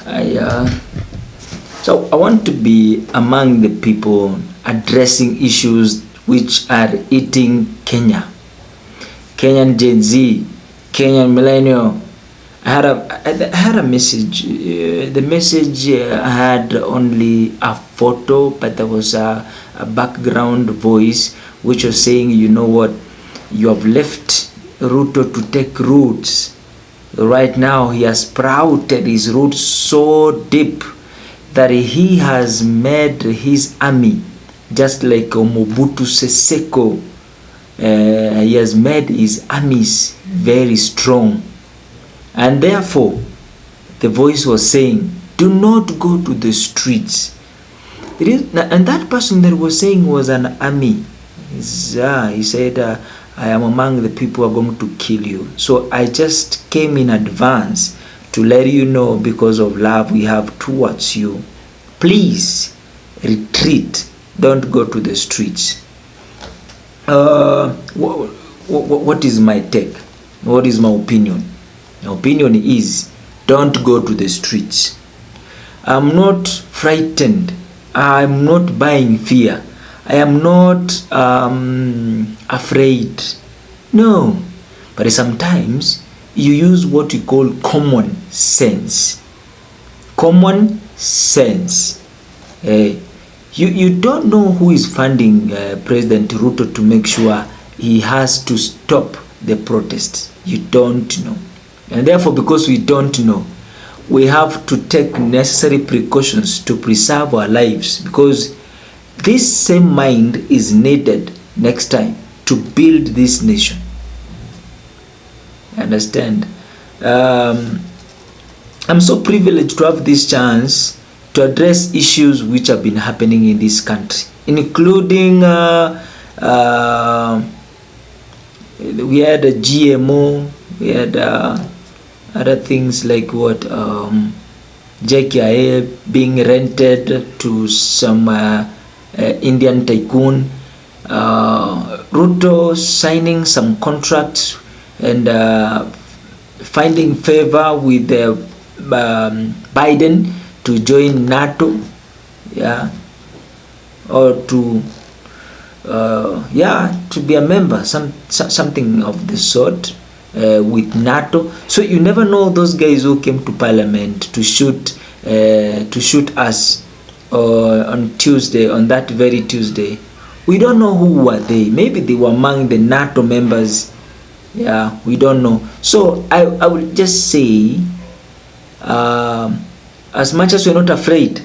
I want to be among the people addressing issues which are eating Kenya, Kenyan Gen Z, Kenyan millennial. I had a message. The message had only a photo, but there was a background voice which was saying, you know what, you have left Ruto to take roots. Right now, he has sprouted his roots so deep that he has made his army just like Mobutu Sese Seko. He has made his armies very strong. And therefore, the voice was saying, do not go to the streets. And that person that was saying was an army. He said, I am among the people who are going to kill you. So I just came in advance to let you know, because of love we have towards you. Please retreat. Don't go to the streets. What is my take? What is my opinion? My opinion is, don't go to the streets. I'm not frightened. I'm not buying fear. I am not afraid. No. But sometimes you use what we call common sense. Common sense. You don't know who is funding President Ruto to make sure he has to stop the protests. You don't know. And therefore, because we don't know, we have to take necessary precautions to preserve our lives, because this same mind is needed next time to build this nation. Understand? I'm so privileged to have this chance to address issues which have been happening in this country, including we had a GMO, we had other things like what JKIA being rented to some Indian tycoon, Ruto signing some contracts and finding favor with Biden to join NATO, or to be a member, something of the sort. With NATO. So you never know those guys who came to parliament to shoot us on Tuesday, on that very Tuesday. We don't know who were they. Maybe they were among the NATO members. We don't know. So I will just say, as much as we're not afraid,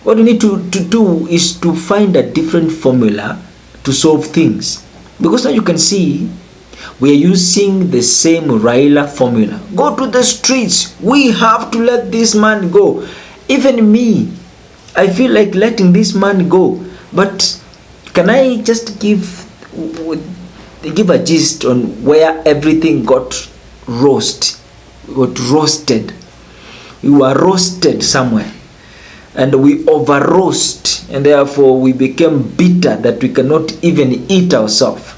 what we need to do is to find a different formula to solve things. Because now you can see, we are using the same Raila formula. Go to the streets. We have to let this man go. Even me, I feel like letting this man go. But can I just give a gist on where everything got roasted? We were roasted somewhere. And we over roast. And therefore we became bitter that we cannot even eat ourselves.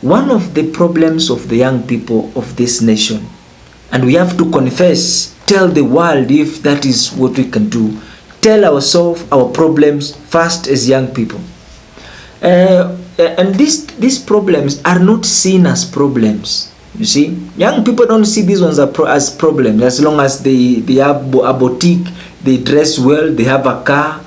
One of the problems of the young people of this nation, and we have to confess, tell the world if that is what we can do, tell ourselves our problems first as young people. And these problems are not seen as problems. You see, young people don't see these ones as problems, as long as they have a boutique, they dress well, they have a car,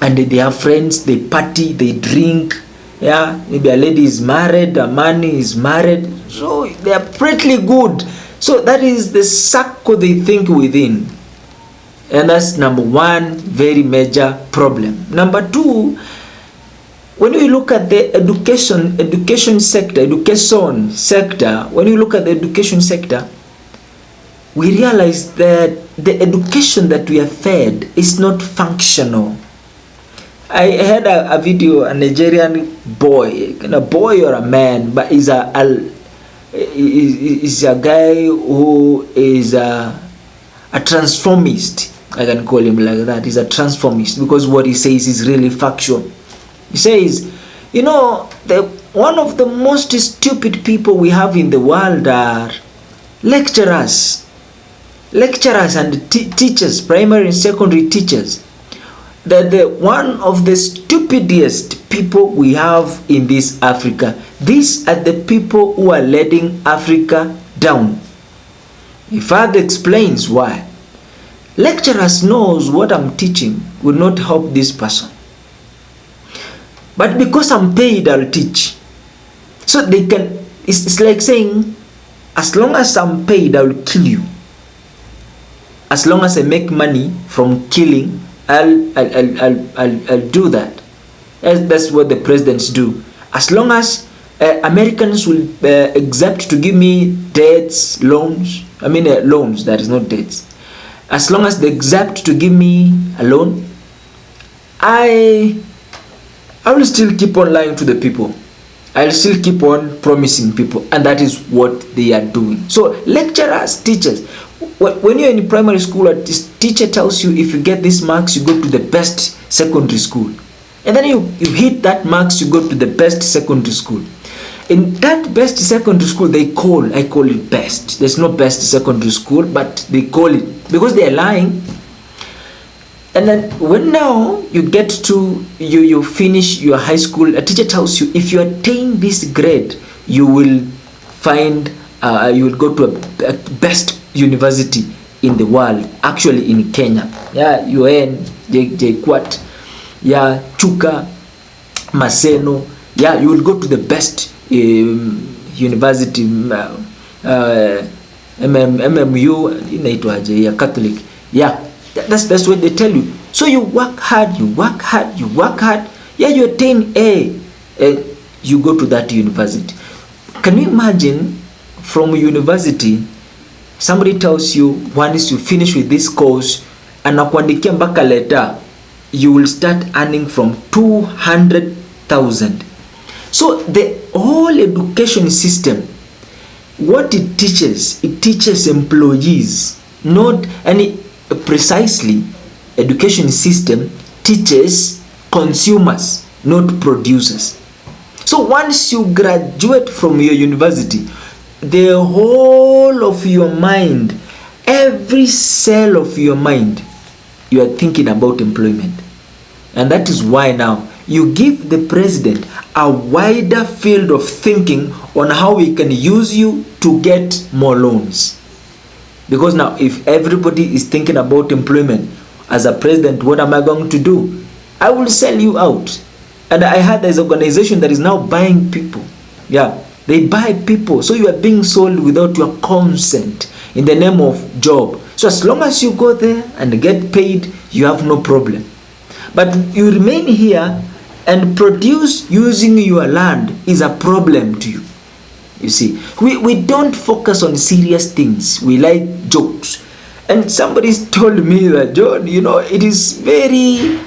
and they have friends, they party, they drink. Maybe a lady is married, a man is married, so they are pretty good. So that is the circle they think within, and that's number one, very major problem. Number two, when we look at the education sector, when you look at the education sector, we realize that the education that we are fed is not functional. I had a video, a Nigerian boy, a boy or a man, but is a guy who is a transformist. I can call him like that. He's a transformist because what he says is really factual. He says, one of the most stupid people we have in the world are lecturers. lecturers and teachers, primary and secondary teachers, that one of the stupidest people we have in this Africa. These are the people who are letting Africa down. He further explains why. Lecturers knows what I'm teaching will not help this person, but because I'm paid, I'll teach. So they can, it's like saying, as long as I'm paid, I'll kill you. As long as I make money from killing, I'll do that. That's what the presidents do. As long as Americans will accept to give me debts, loans, loans, that is not debts. As long as they accept to give me a loan, I will still keep on lying to the people. I'll still keep on promising people, and that is what they are doing. So lecturers, teachers, when you're in primary school, a teacher tells you if you get these marks, you go to the best secondary school. And then you hit that marks, you go to the best secondary school. In that best secondary school, I call it best. There's no best secondary school, but they call it, because they are lying. And then when now you get to, you finish your high school, a teacher tells you if you attain this grade, you will find, you will go to a best university in the world, actually in Kenya. Yeah, UN, JKUAT, yeah, Chuka, Maseno, yeah, you will go to the best university, MMU, inaitwaje, yeah, Catholic, yeah. That's what they tell you. So you work hard, yeah, you attain A, and you go to that university. Can you imagine, from university, somebody tells you once you finish with this course, anakuandikia mpaka letter, you will start earning from 200,000. So the whole education system, what it teaches employees, not any. Precisely, education system teaches consumers, not producers. So once you graduate from your university, the whole of your mind, every cell of your mind, you are thinking about employment. And that is why now you give the president a wider field of thinking on how we can use you to get more loans. Because now, if everybody is thinking about employment, as a president, what am I going to do? I will sell you out. And I heard there's an organization that is now buying people. Yeah, they buy people. So you are being sold without your consent in the name of job. So as long as you go there and get paid, you have no problem. But you remain here and produce using your land is a problem to you. You see, we don't focus on serious things. We like jokes. And somebody told me that, John, it is very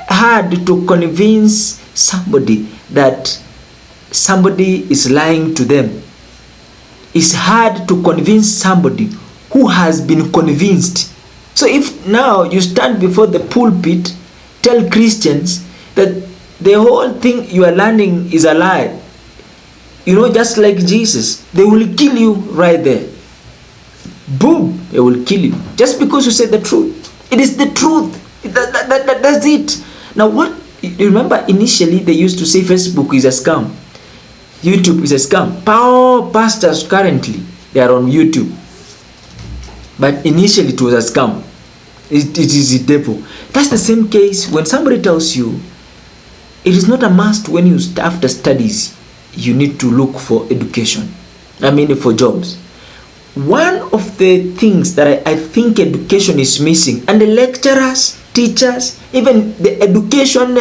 hard to convince somebody that somebody is lying to them. It's hard to convince somebody who has been convinced. So if now you stand before the pulpit, tell Christians that the whole thing you are learning is a lie, just like Jesus, they will kill you right there. Boom, they will kill you. Just because you said the truth. It is the truth. That's it. Now what, you remember initially they used to say Facebook is a scam. YouTube is a scam. Power pastors currently, they are on YouTube. But initially it was a scam. It is the devil. That's the same case when somebody tells you, it is not a must when you after studies, you need to look for education. For jobs. One of the things that I think education is missing, and the lecturers, teachers, even the education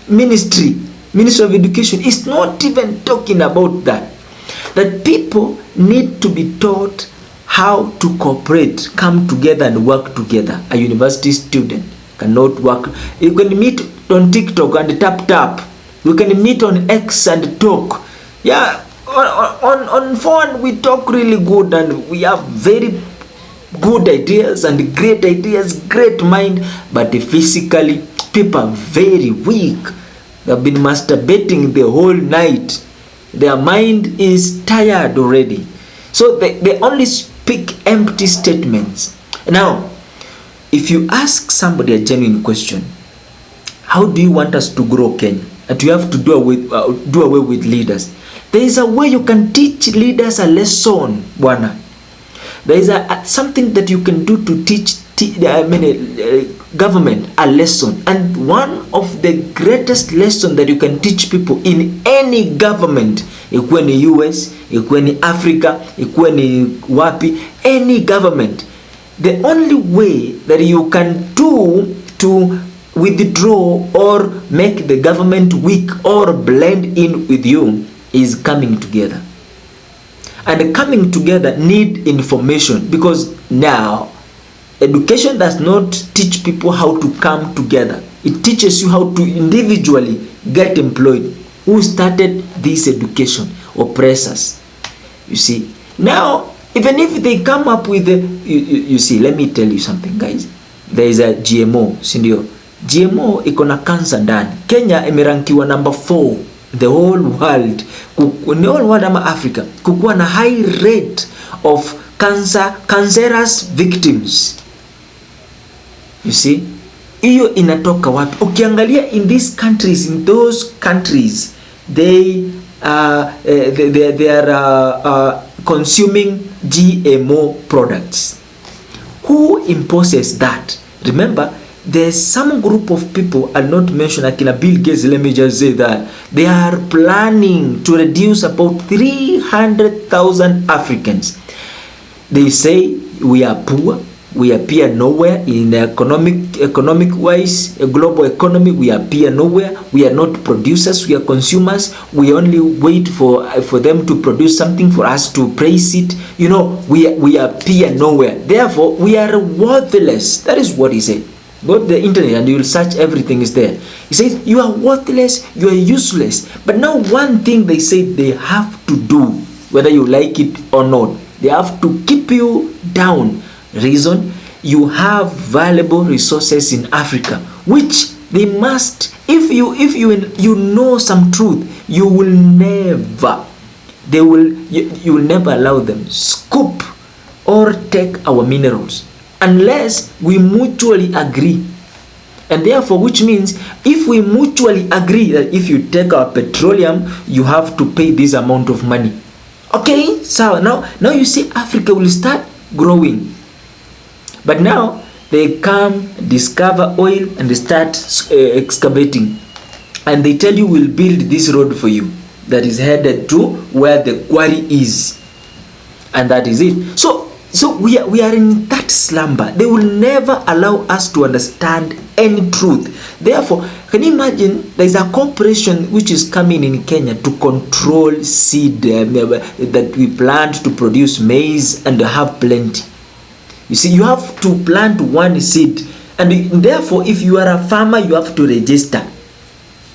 Ministry of Education is not even talking about that. That people need to be taught how to cooperate, come together and work together. A university student cannot work. You can meet on TikTok and tap. You can meet on X and talk. Yeah, on phone we talk really good and we have very good ideas and great ideas, great mind, but physically people are very weak. They've been masturbating the whole night. Their mind is tired already. So they only speak empty statements. Now, if you ask somebody a genuine question, how do you want us to grow Kenya? And you have to do away with leaders. There is a way you can teach leaders a lesson, bwana. There is something that you can do to teach government a lesson. And one of the greatest lessons that you can teach people in any government, ikuwe ni US, ikuwe ni Africa, ikuwe ni wapi, any government, the only way that you can do to withdraw or make the government weak or blend in with you is coming together. And coming together need information, because now education does not teach people how to come together. It teaches you how to individually get employed. Who started this education? Oppressors. You see, now even if they come up with you see, let me tell you something, guys. There is a GMO, sindio? GMO iko na cancer ndani. Kenya imerankiwa number 4 the whole world, the whole world ama Africa, kukuwa na high rate of cancerous victims. You see, hiyo inatoka wapi? Ukiangalia in these countries, in those countries, they are consuming GMO products. Who imposes that? Remember, there's some group of people, I'll not mention Akina Bill Gates, let me just say that they are planning to reduce about 300,000 Africans. They say we are poor, we appear nowhere in economic wise, a global economy, we appear nowhere, we are not producers, we are consumers, we only wait for them to produce something for us to praise it. You know, we appear nowhere, therefore we are worthless. That is what he said. Go to the internet and you will search, everything is there. He says you are worthless, you are useless. But now one thing they say they have to do, whether you like it or not, they have to keep you down. Reason, you have valuable resources in Africa, which they must, if you know some truth, you will never allow them scoop or take our minerals unless we mutually agree. And therefore, which means if we mutually agree that if you take our petroleum, you have to pay this amount of money. Okay, so now you see Africa will start growing. But now they come, discover oil, and they start excavating. And they tell you, we'll build this road for you that is headed to where the quarry is. And that is it. So we are in that slumber. They will never allow us to understand any truth. Therefore, can you imagine, there is a corporation which is coming in Kenya to control seed that we plant to produce maize and have plenty. You see, you have to plant one seed, and therefore if you are a farmer, you have to register.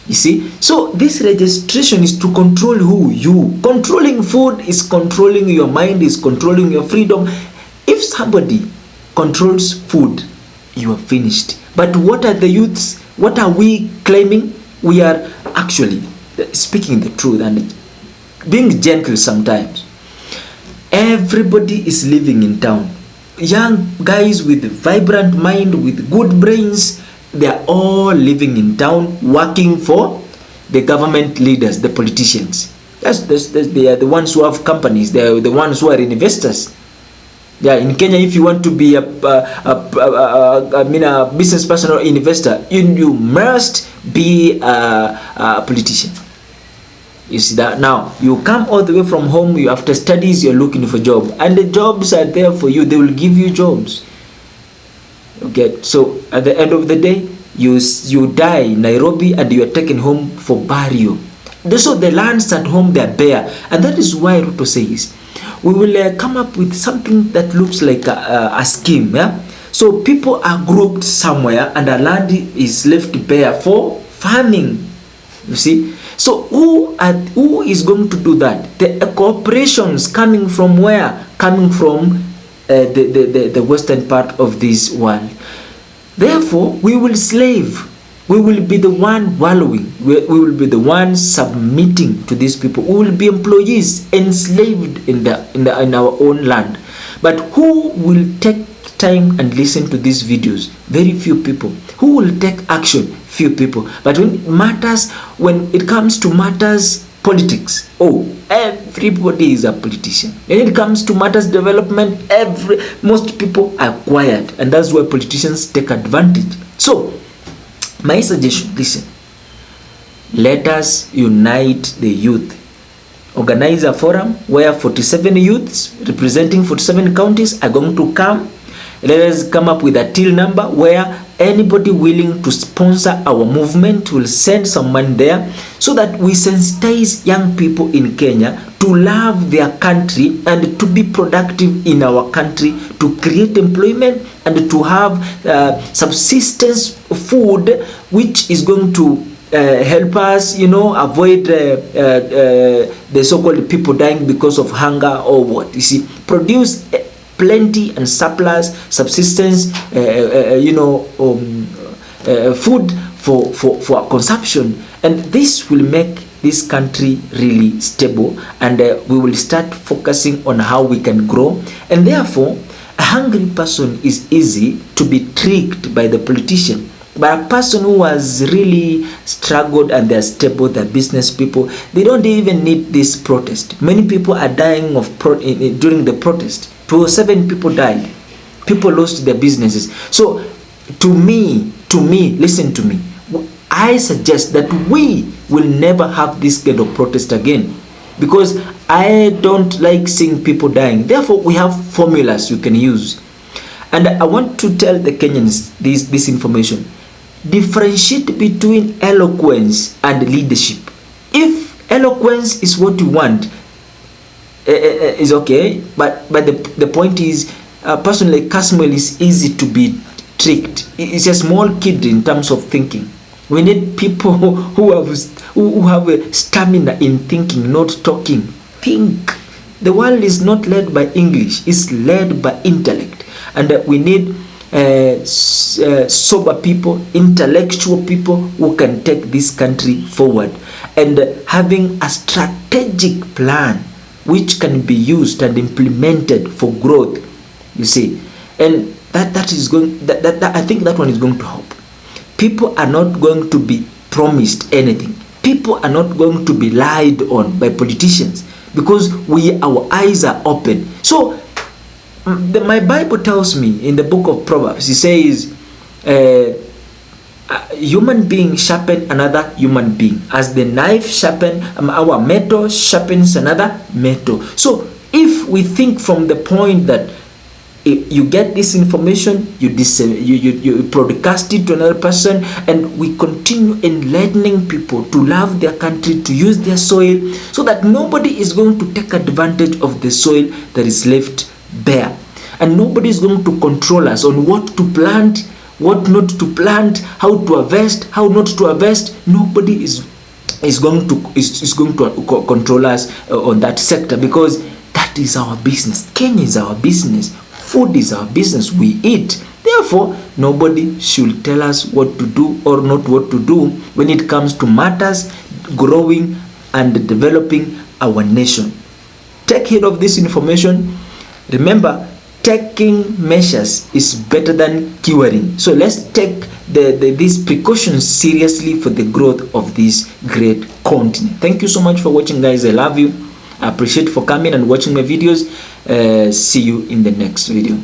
You see, so this registration is to control who? You. Controlling food is controlling your mind, is controlling your freedom. If somebody controls food, you are finished. But what are the youths? What are we claiming? We are actually speaking the truth and being gentle sometimes. Everybody is living in town. Young guys with vibrant mind, with good brains, they are all living in town, working for the government leaders, the politicians. They are the ones who have companies. They are the ones who are investors. Yeah, in Kenya, if you want to be a business person or investor, you must be a politician. You see that? Now, you come all the way from home, you after studies, you're looking for a job. And the jobs are there for you. They will give you jobs. Okay, so at the end of the day, you die in Nairobi and you are taken home for burial. So the lands at home, they are bare. And that is why Ruto says, we will come up with something that looks like a scheme. Yeah? So people are grouped somewhere and the land is left bare for farming. You see? So who is going to do that? The corporations coming from where? Coming from the western part of this world. Therefore, we will slave. We will be the one wallowing. We will be the one submitting to these people. We will be employees, enslaved in our own land. But who will take time and listen to these videos? Very few people. Who will take action? Few people. But when it comes to matters politics, everybody is a politician. When it comes to matters development, most people are quiet, and that's why politicians take advantage. So my suggestion, listen, let us unite the youth. Organize a forum where 47 youths representing 47 counties are going to come. Let us come up with a till number where anybody willing to sponsor our movement will send some money there, so that we sensitize young people in Kenya to love their country and to be productive in our country, to create employment and to have subsistence food, which is going to help us, avoid the so-called people dying because of hunger or what. You see, produce plenty and surplus subsistence, food for consumption, and this will make this country really stable, and we will start focusing on how we can grow. And therefore, a hungry person is easy to be tricked by the politician. But a person who has really struggled and they're stable, they're business people, they don't even need this protest. Many people are dying during the protest. 7 people died. People lost their businesses. So to me, listen to me. I suggest that we will never have this kind of protest again, because I don't like seeing people dying. Therefore, we have formulas you can use. And I want to tell the Kenyans this information. Differentiate between eloquence and leadership. If eloquence is what you want, is okay, but the point is, a person like Kasmuel is easy to be tricked. It's a small kid in terms of thinking. We need people who have a stamina in thinking, not talking. Think. The world is not led by English, it's led by intellect, and we need sober people, intellectual people who can take this country forward, and having a strategic plan which can be used and implemented for growth, you see. And that is going, I think that one is going to help. People are not going to be promised anything. People are not going to be lied on by politicians, because our eyes are open. So my Bible tells me in the book of Proverbs, it says, a human being sharpen another human being, as the knife sharpen, our metal sharpens another metal. So if we think from the point that you get this information, you broadcast it to another person, and we continue enlightening people to love their country, to use their soil, so that nobody is going to take advantage of the soil that is left bare, and nobody is going to control us on what to plant, what not to plant, how to harvest, how not to harvest. Nobody is going to control us on that sector, because that is our business. Kenya is our business. Food is our business. We eat. Therefore, nobody should tell us what to do or not what to do when it comes to matters growing and developing our nation. Take heed of this information. Remember, taking measures is better than curing. So let's take these precautions seriously for the growth of this great continent. Thank you so much for watching, guys. I love you. I appreciate for coming and watching my videos. See you in the next video.